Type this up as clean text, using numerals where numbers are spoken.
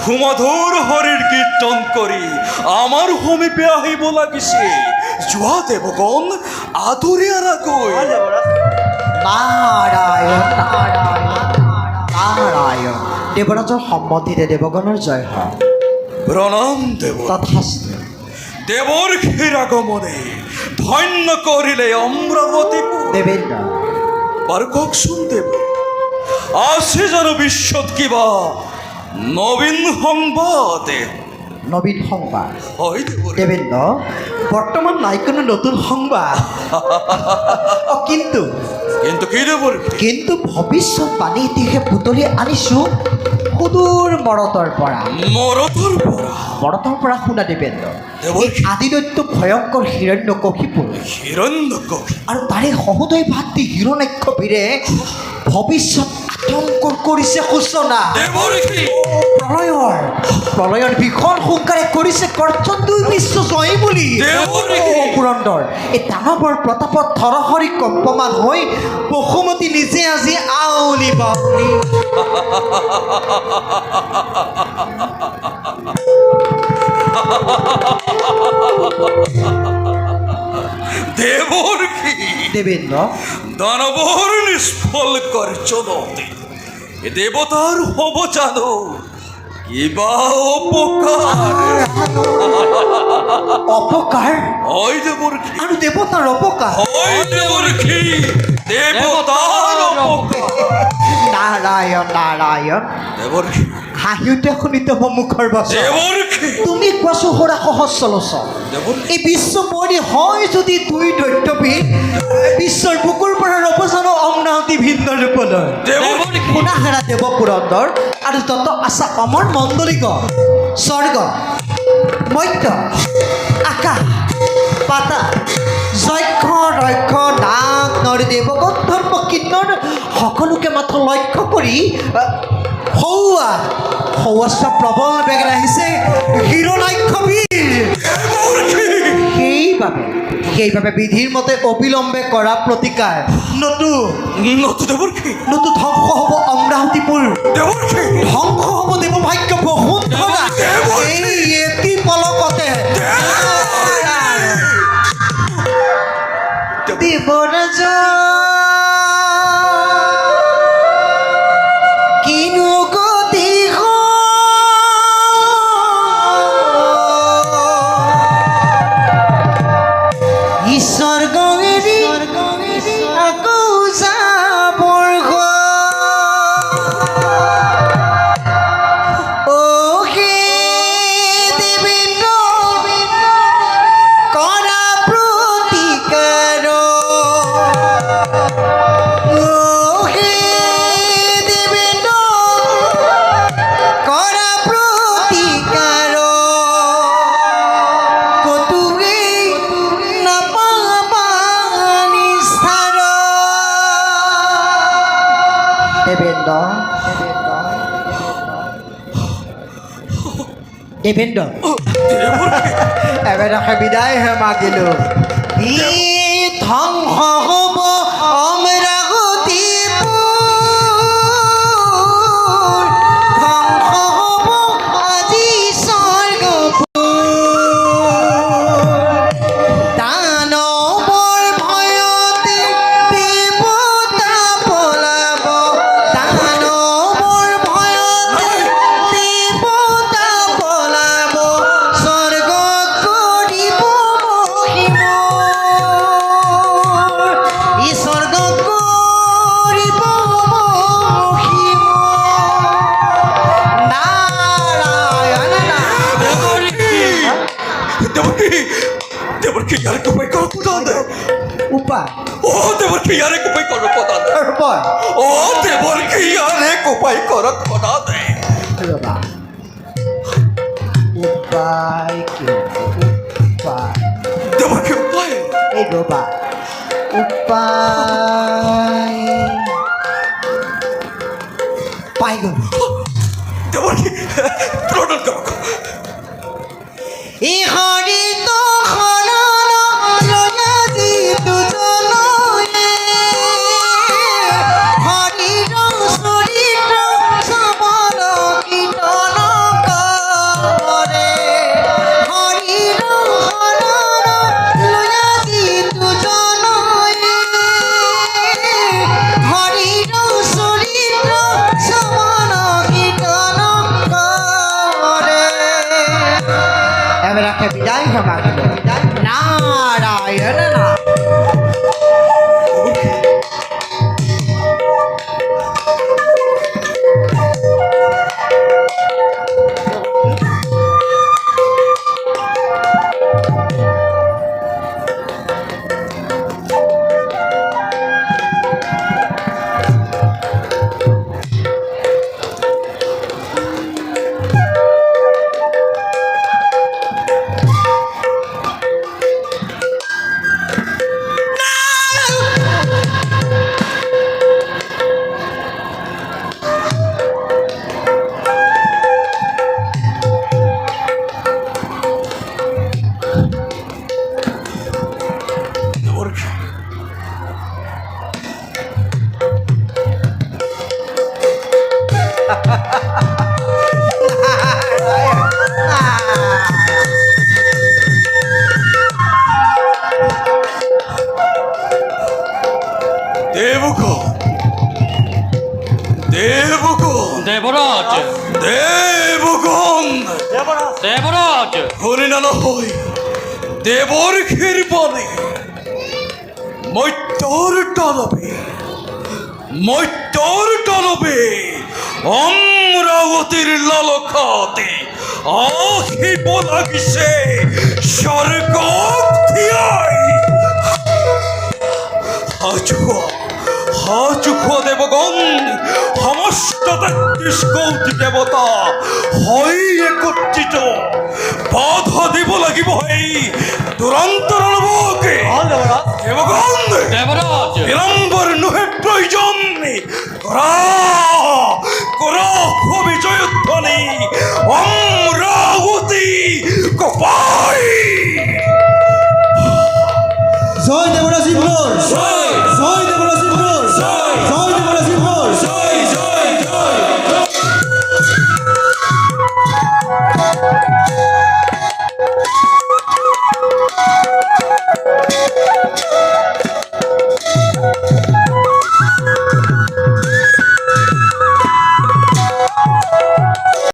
সুমধুর হরির কীর্তন করি আমার সমীপে আহিব লাগিছে যোৱা দেৱগণ আদৰি আনা গৈ নারায়ণ নারায়ণ নারায়ণ দেবরাজৰ সম্মতিৰে দেৱগণৰ জয় হয় প্ৰণাম দেৱ তথাস্তু দেৱৰ ক্ষীৰাগমনে ধন্য কৰিলে অমৰাৱতী দেবেন্দ্ৰ বাৰু কওকচোন দেৱ আছে জানো বিশ্বত কিবা নবীন সংবাদ নবীন সংবাদ হয় দেৱ দেবেন্দ্ৰ বৰ্তমান নাই কোনো নতুন সংবাদ কিন্তু কিন্তু কি দেৱৰ কিন্তু ভৱিষ্যতবাণী ইতিহাসে বুটলি আনিছোঁ সুদূৰ মৰতৰ পৰা শুনা দেবেন্দ্ৰ এই আদিদৈত্য ভয়ংকৰ হিৰণ্যকশিপুৰ আৰু তাৰে সহোদয় ভাতৃ হিৰণ্যাক্ষবীৰে ভৱিষ্যত আতংকৰ কৰিছে সূচনা প্ৰলয়ৰ ভীষণ সোনকালে কৰিছে কৰ্তন দুই বিশ্ব জয়ী বুলি পুৰন্দৰ এই দানৱৰ প্ৰতাপত থৰহৰি কম্পমান হৈ বসুমতী নিজে আজি আউলি বাউলি দেৱৰ কি দেবেন্দ্ৰ দানৱৰ নিষ্ফল কাৰ্যনতে দেৱতাৰ হ'ব জানো কিবা অপকাৰ হয় দেৱৰ কি আৰু দেৱতাৰ অপকাৰ হয় দেৱৰ কি দেৱতাৰ অপকাৰ নাৰায়ণ নাৰায়ণ দেৱৰ কি হাঁহিতে শুনিতে সন্মুখৰ বাচ দেৱৰ কি তুমি কোৱাছো সৰা সহজ চলচ এই বিশ্ব মৰি হয় যদি দুই দৈত্যবীৰ বিশ্বৰ বুকুৰ পৰা ৰবজানো অমৰাৱতী ভিন্ন ৰূপলৈ শুনাহাৰা দেৱ পুৰন্দৰ আৰু যত আছা অমৰ মণ্ডলিক স্বৰ্গ মধ্য আকাশ পাতা যক্ষ ৰক্ষ নাগ নৰ দেৱগণ ধৰ্ম কিন্নৰ সকলোকে মাথো লক্ষ্য কৰি সৌৱাস্ত্ৰ প্ৰবল বেগেৰে আহিছে হিৰণ্যাক্ষবীৰ সেইবাবে বিধিৰ মতে অবিলম্বে কৰা প্ৰতিকাৰ নতু ধ্বংস হ'ব অমৰাৱতীপুৰ ধ্বংস হ'ব দেৱভাগ্য বসুন্ধৰা এই এটি পলকতে দেৱৰাজ কিনো গতি ঈশ্বৰ গঙেৰি আকৌ যাবৰ কৰা প্ৰতিকাৰ দেবেন্দ্ৰ এবেৰাকে বিদায়হে মাগিলোঁ ই ধ্বংস হ'ব অমৰাৱতীপুৰ ধ্বংস হ'ব আজি স্বৰ্গপুৰ দানৱৰ ভয়তে দেৱতা পলাব দানৱৰ ভয়তে দেৱতা পলাব স্বৰ্গ কৰিব মহিম ই স্বৰ্গ কৰিব মহিম নাৰায়ণ দেৱৰ কি ইয়াৰে কোপাই কৰ পদান উপায় ও দেৱৰ কি ইয়াৰে কোপাই কৰ পদান উপায় ও দেৱৰ কি ইয়াৰে কোপাই কৰ পদান ৰবা উপায় কি উপায় দেৱৰ কি উপায় এই ৰবা উপায় পাই গ'লো দেৱৰ কি প্ৰণাম কৰক এই হৰিত শৰণ লয়াজি দুজনয়ে হৰিৰ চৰিত্ৰ চাবল কীৰ্তন হেমাগিলো নারায়ণ না দেবগণ দেবগণ দেবরাজ দেবগণ দেবরাজ হরিণাল হই দেবর ক্ষীরপদে মৈত্যর টলবে অমরাবতীর ললখাতে আহিব লাগিছে স্বর্গ হাজুখোয়া দেবগণ সমস্ত ৩৩ কোটি দেবতা হয় একত্রিত বাধা দিব লাগিব এই দুরন্ত রণবকে দেবগণ দেবরাজ বিলম্বর নহে প্রয়োজন করা